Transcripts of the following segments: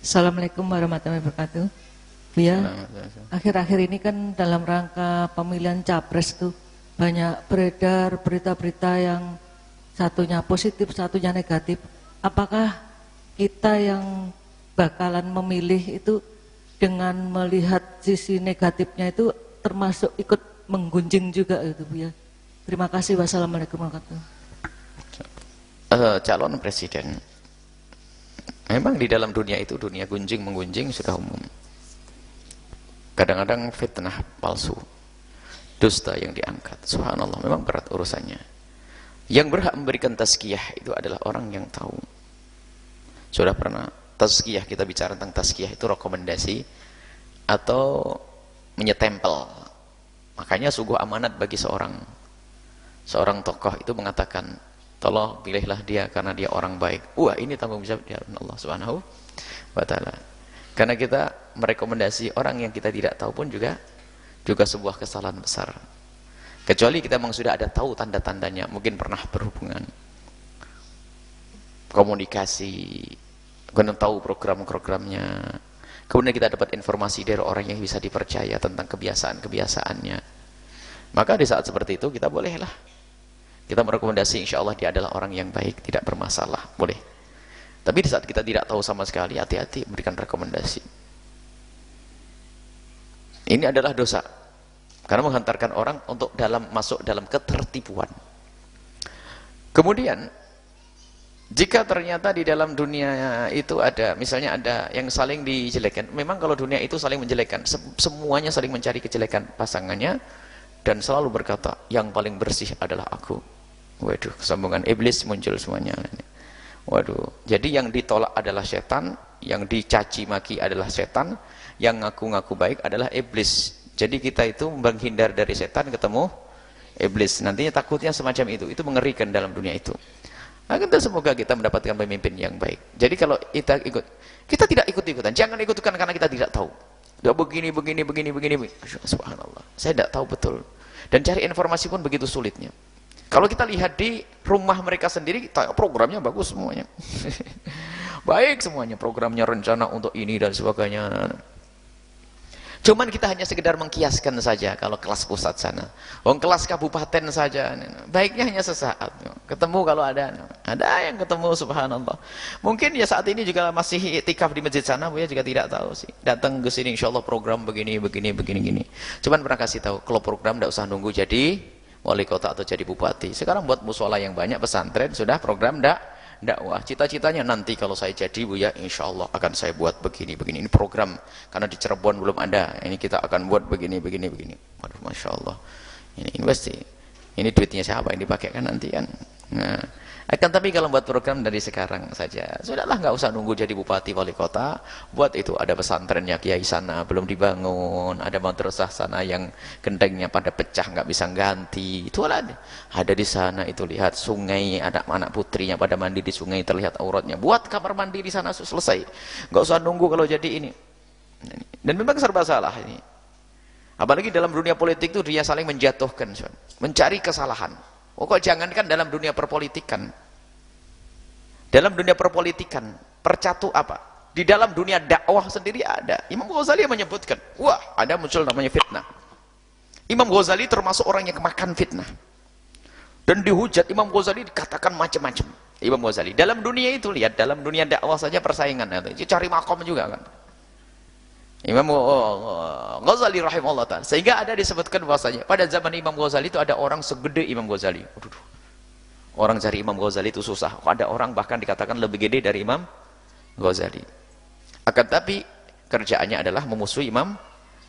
Assalamualaikum warahmatullahi wabarakatuh. Bu ya, akhir-akhir ini kan dalam rangka pemilihan capres tuh banyak beredar berita-berita yang satunya positif, satunya negatif. Apakah kita yang bakalan memilih itu dengan melihat sisi negatifnya itu termasuk ikut menggunjing juga itu Bu ya? Terima kasih. Wassalamualaikum warahmatullahi wabarakatuh. Calon presiden memang di dalam dunia itu, dunia gunjing menggunjing sudah umum. Kadang-kadang fitnah palsu, dusta yang diangkat, subhanallah, memang berat urusannya. Yang berhak memberikan tazkiyah itu adalah orang yang tahu. Sudah pernah tazkiyah, kita bicara tentang tazkiyah itu rekomendasi atau menyetempel. Makanya sungguh amanat bagi seorang tokoh itu mengatakan, tolong pilihlah dia karena dia orang baik. Wah, ini tanggung jawab di hadapan Allah Subhanahu wa taala. Karena kita merekomendasi orang yang kita tidak tahu pun juga sebuah kesalahan besar. Kecuali kita memang sudah ada tahu tanda-tandanya, mungkin pernah berhubungan, komunikasi, kemudian tahu program-programnya, kemudian kita dapat informasi dari orang yang bisa dipercaya tentang kebiasaan-kebiasaannya. Maka di saat seperti itu kita bolehlah kita merekomendasi, insya Allah dia adalah orang yang baik, tidak bermasalah, boleh. Tapi di saat kita tidak tahu sama sekali, hati-hati memberikan rekomendasi. Ini adalah dosa, karena menghantarkan orang untuk masuk dalam ketertipuan. Kemudian, jika ternyata di dalam dunia itu ada, misalnya ada yang saling dijelekan, memang kalau dunia itu saling menjelekan, semuanya saling mencari kejelekan pasangannya, dan selalu berkata, yang paling bersih adalah aku. Waduh, kesambungan iblis muncul semuanya. Waduh, jadi yang ditolak adalah setan, yang dicaci maki adalah setan, yang ngaku-ngaku baik adalah iblis. Jadi kita itu menghindar dari setan ketemu iblis. Nantinya takutnya semacam itu mengerikan dalam dunia itu. Nah, semoga kita mendapatkan pemimpin yang baik. Jadi kalau kita tidak ikut-ikutan, jangan ikutkan karena kita tidak tahu. Udah begini. Subhanallah, saya tidak tahu betul. Dan cari informasi pun begitu sulitnya. Kalau kita lihat di rumah mereka sendiri, programnya bagus semuanya. Baik semuanya, programnya, rencana untuk ini dan sebagainya. Cuman kita hanya sekedar mengkiaskan saja. Kalau kelas pusat sana, kelas kabupaten saja, baiknya hanya sesaat. Ketemu kalau ada yang ketemu, subhanallah. Mungkin ya saat ini juga masih iktikaf di masjid sana, Bu ya, juga tidak tahu sih. Datang ke sini, insya Allah program begini. Cuman pernah kasih tahu, kalau program tidak usah nunggu jadi wali kota atau jadi bupati. Sekarang buat musola yang banyak, pesantren, sudah program dakwah. Cita-citanya nanti kalau saya jadi, Bu ya, insya Allah akan saya buat begini. Ini program, karena di Cirebon belum ada. Ini kita akan buat begini. Waduh, masya Allah. Ini investi. Ini duitnya siapa yang dipakai kan nanti kan. Nah, tapi kalau buat program dari sekarang saja, sudahlah, nggak usah nunggu jadi bupati wali kota. Buat itu, ada pesantrennya kiai sana belum dibangun, ada madrasah sana yang gentengnya pada pecah nggak bisa ganti, itu ada di sana. Itu lihat sungai, anak putrinya pada mandi di sungai, terlihat auratnya, buat kamar mandi di sana, selesai. Nggak usah nunggu kalau jadi ini. Dan memang serba salah ini, apalagi dalam dunia politik itu dia saling menjatuhkan, mencari kesalahan. Jangankan dalam dunia perpolitikan. Dalam dunia perpolitikan, percatu apa? Di dalam dunia dakwah sendiri ada. Imam Ghazali menyebutkan, ada muncul namanya fitnah. Imam Ghazali termasuk orang yang kemakan fitnah. Dan dihujat Imam Ghazali, dikatakan macam-macam. Imam Ghazali dalam dunia itu, lihat, dalam dunia dakwah saja persaingan, cari makom juga kan. Imam Ghazali rahimahullah ta'ala, sehingga ada disebutkan bahwasanya pada zaman Imam Ghazali itu ada orang segede Imam Ghazali. Orang cari Imam Ghazali itu susah. Ada orang bahkan dikatakan lebih gede dari Imam Ghazali. Akan tapi kerjaannya adalah memusuhi Imam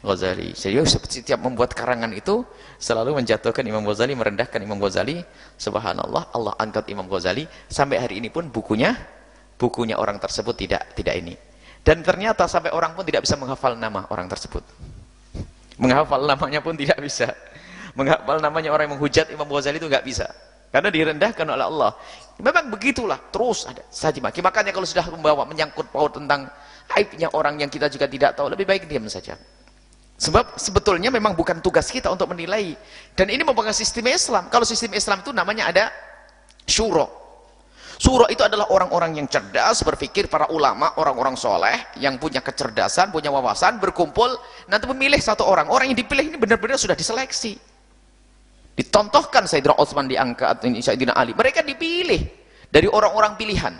Ghazali. Jadi setiap membuat karangan itu selalu menjatuhkan Imam Ghazali, merendahkan Imam Ghazali. Subhanallah, Allah angkat Imam Ghazali sampai hari ini pun bukunya orang tersebut tidak ini. Dan ternyata sampai orang pun tidak bisa menghafal nama orang tersebut. Menghafal namanya pun tidak bisa. Menghafal namanya orang yang menghujat Imam Ghazali itu nggak bisa. Karena direndahkan oleh Allah. Memang begitulah, terus ada saja maki. Makanya kalau sudah membawa menyangkut paut tentang aibnya orang yang kita juga tidak tahu, lebih baik diam saja. Sebab sebetulnya memang bukan tugas kita untuk menilai. Dan ini merupakan sistem Islam. Kalau sistem Islam itu namanya ada syuro. Surah itu adalah orang-orang yang cerdas, berpikir, para ulama, orang-orang soleh yang punya kecerdasan, punya wawasan, berkumpul, nanti memilih satu orang. Orang yang dipilih ini benar-benar sudah diseleksi. Ditontohkan Sayyidina Utsman diangkat, Sayyidina Ali. Mereka dipilih dari orang-orang pilihan.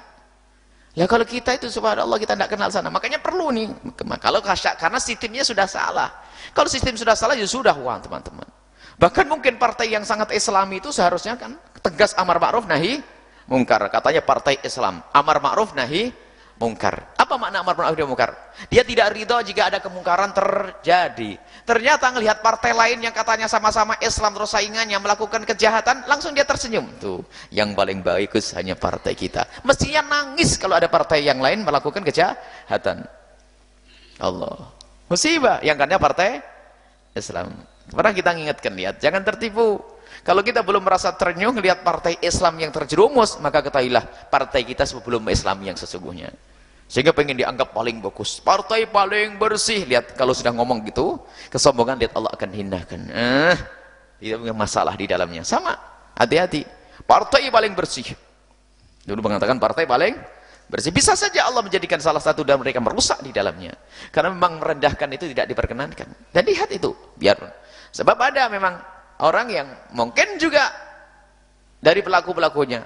Ya kalau kita itu subhanallah kita tidak kenal sana. Makanya perlu nih, kalau karena sistemnya sudah salah. Kalau sistem sudah salah ya sudah wah teman-teman. Bahkan mungkin partai yang sangat Islami itu seharusnya kan tegas amar ma'ruf nahi mungkar. Katanya partai Islam amar ma'ruf nahi mungkar. Apa makna amar ma'ruf nahi mungkar? Dia tidak ridho jika ada kemungkaran terjadi. Ternyata ngelihat partai lain yang katanya sama-sama Islam terus saingannya melakukan kejahatan, langsung dia tersenyum. Tuh, yang paling bagus hanya partai kita. Mestinya nangis kalau ada partai yang lain melakukan kejahatan. Allah. Musibah yang karena partai Islam. Pernah kita ingatkan, lihat, jangan tertipu. Kalau kita belum merasa ternyuh melihat partai Islam yang terjerumus, maka ketahuilah partai kita sebelum Islam yang sesungguhnya. Sehingga pengen dianggap paling bagus, partai paling bersih. Lihat, kalau sudah ngomong gitu, kesombongan, lihat Allah akan hindahkan. Tidak punya masalah di dalamnya. Sama, hati-hati. Partai paling bersih. Dulu mengatakan partai paling bersih. Bisa saja Allah menjadikan salah satu dan mereka merusak di dalamnya. Karena memang merendahkan itu tidak diperkenankan. Dan lihat itu, biar. Sebab ada memang orang yang mungkin juga dari pelaku-pelakunya.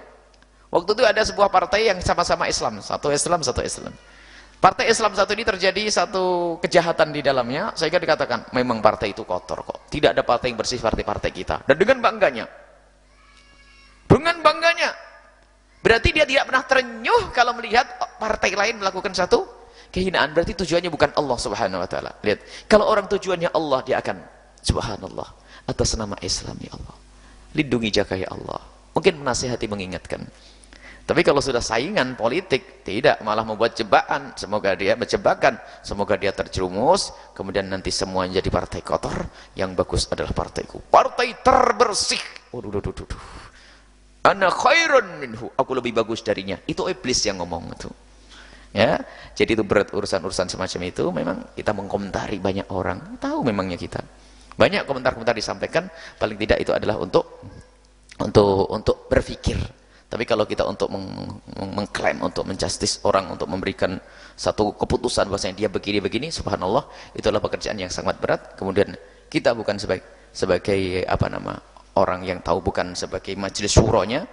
Waktu itu ada sebuah partai yang sama-sama Islam, satu Islam, satu Islam. Partai Islam satu ini terjadi satu kejahatan di dalamnya, sehingga dikatakan memang partai itu kotor kok. Tidak ada partai yang bersih seperti partai kita. Dan dengan bangganya, berarti dia tidak pernah terenyuh kalau melihat partai lain melakukan satu kehinaan. Berarti tujuannya bukan Allah Subhanahu Wa Taala. Lihat, kalau orang tujuannya Allah, dia akan subhanallah, atas nama Islam ya Allah, lindungi jaga ya Allah, mungkin menasihati, mengingatkan. Tapi kalau sudah saingan politik, tidak, malah membuat jebakan, semoga dia menjebakan, semoga dia terjerumus, kemudian nanti semua jadi partai kotor. Yang bagus adalah partaiku, partai terbersih. Ana khairun minhu, aku lebih bagus darinya. Itu iblis yang ngomong itu. Ya, jadi itu berat urusan-urusan semacam itu. Memang kita mengkomentari banyak orang, tahu memangnya kita. Banyak komentar-komentar disampaikan, paling tidak itu adalah untuk berpikir. Tapi kalau kita untuk mengklaim, untuk menjustis orang, untuk memberikan satu keputusan bahwasanya dia begini-begini, subhanallah, itu adalah pekerjaan yang sangat berat. Kemudian kita bukan sebagai orang yang tahu, bukan sebagai majelis syuronya.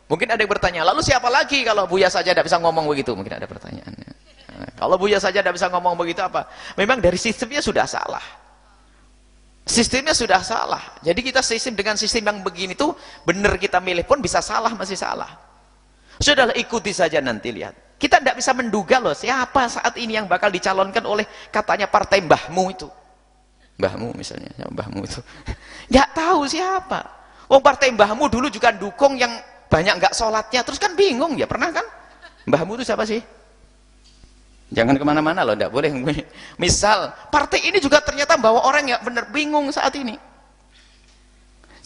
Mungkin ada yang bertanya, lalu siapa lagi kalau Buya saja tidak bisa ngomong begitu? Mungkin ada pertanyaannya. Kalau Buya saja tidak bisa ngomong begitu apa? Memang dari sistemnya sudah salah. Sistemnya sudah salah. Jadi kita dengan sistem yang begini tuh, benar kita milih pun bisa salah, masih salah. Sudahlah, ikuti saja nanti, lihat. Kita tidak bisa menduga loh, siapa saat ini yang bakal dicalonkan oleh katanya partai mbahmu itu. Mbahmu misalnya, mbahmu itu. Nggak tahu siapa. Oh, partai mbahmu dulu juga dukung yang banyak nggak sholatnya, terus kan bingung ya, pernah kan? Mbahmu itu siapa sih? Jangan kemana-mana loh, tidak boleh. Misal, partai ini juga ternyata bawa orang yang benar bingung saat ini.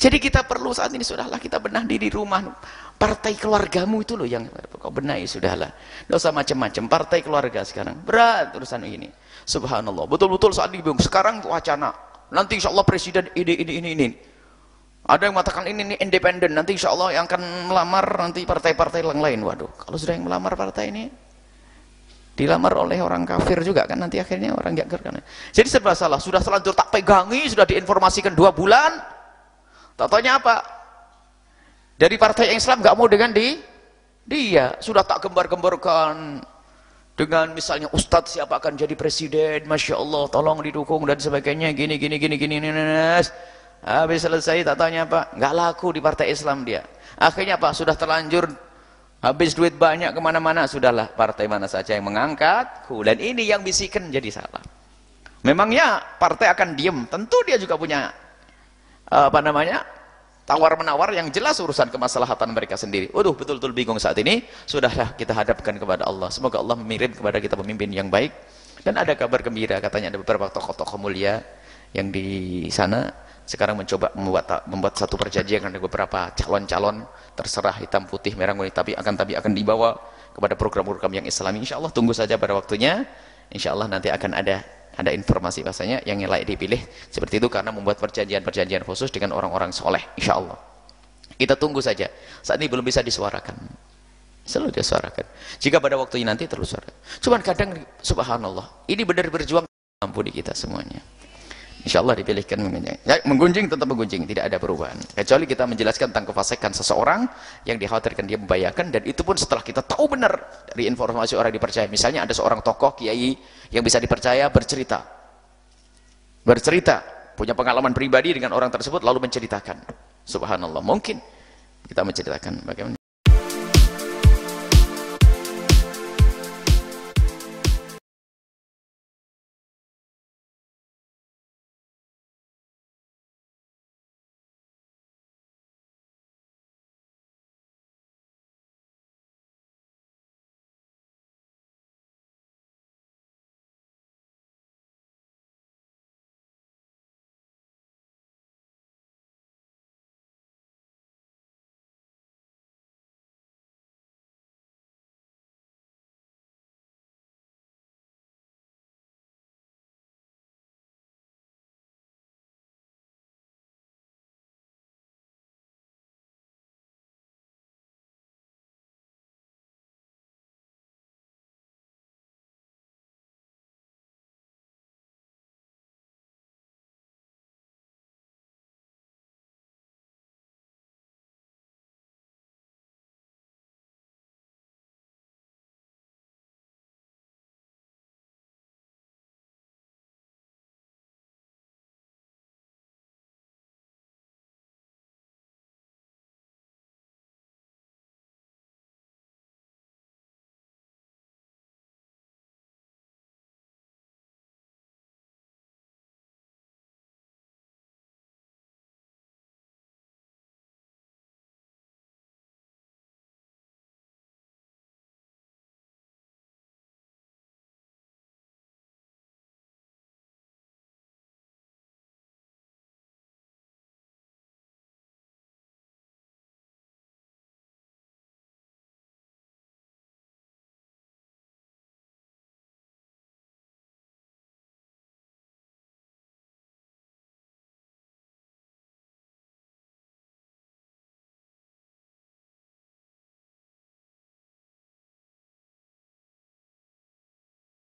Jadi kita perlu saat ini, sudahlah kita benah diri rumah. Partai keluargamu itu loh yang kau benahi, sudahlah. Tidak usah macam-macam, partai keluarga sekarang. Berat urusan ini. Subhanallah, betul-betul saat ini bingung. Sekarang wacana, nanti insya Allah presiden ini. Ada yang mengatakan ini independen, nanti insya Allah yang akan melamar nanti partai-partai yang lain. Waduh, kalau sudah yang melamar partai ini, dilamar oleh orang kafir juga kan, nanti akhirnya orang gak kan. Jadi serba salah, sudah selanjutnya tak pegangi, sudah diinformasikan 2 bulan, tak tanya apa, dari partai Islam gak mau dengan dia, sudah tak gembar-gemborkan dengan misalnya ustadz siapa akan jadi presiden, masya Allah, tolong didukung dan sebagainya, gini. Habis selesai tak tanya apa, gak laku di partai Islam dia. Akhirnya apa, sudah terlanjur habis duit banyak kemana-mana, sudahlah partai mana saja yang mengangkatku, dan ini yang bisikan jadi salah. Memangnya partai akan diem, tentu dia juga punya tawar-menawar yang jelas urusan kemaslahatan mereka sendiri. Waduh, betul-betul bingung saat ini. Sudahlah kita hadapkan kepada Allah, semoga Allah mengirim kepada kita pemimpin yang baik. Dan ada kabar gembira, katanya ada beberapa tokoh-tokoh mulia yang di sana sekarang mencoba membuat satu perjanjian dengan beberapa calon-calon, terserah hitam putih merah kuning, tapi akan dibawa kepada program-program yang Islami. Insya Allah tunggu saja pada waktunya. Insya Allah nanti akan ada informasi bahasanya yang layak dipilih seperti itu, karena membuat perjanjian khusus dengan orang-orang soleh. Insya Allah kita tunggu saja, saat ini belum bisa disuarakan. Selalu dia suarakan. Jika pada waktunya nanti terus suara. Cuman kadang subhanallah, ini benar berjuang ampuni kita semuanya. Insya Allah dipilihkan menggunjing. Ya, menggunjing tetap menggunjing, tidak ada perubahan. Kecuali kita menjelaskan tentang kefasikan seseorang yang dikhawatirkan dia membahayakan, dan itu pun setelah kita tahu benar dari informasi orang dipercaya. Misalnya ada seorang tokoh kiai yang bisa dipercaya bercerita, punya pengalaman pribadi dengan orang tersebut lalu menceritakan. Subhanallah, mungkin kita menceritakan bagaimana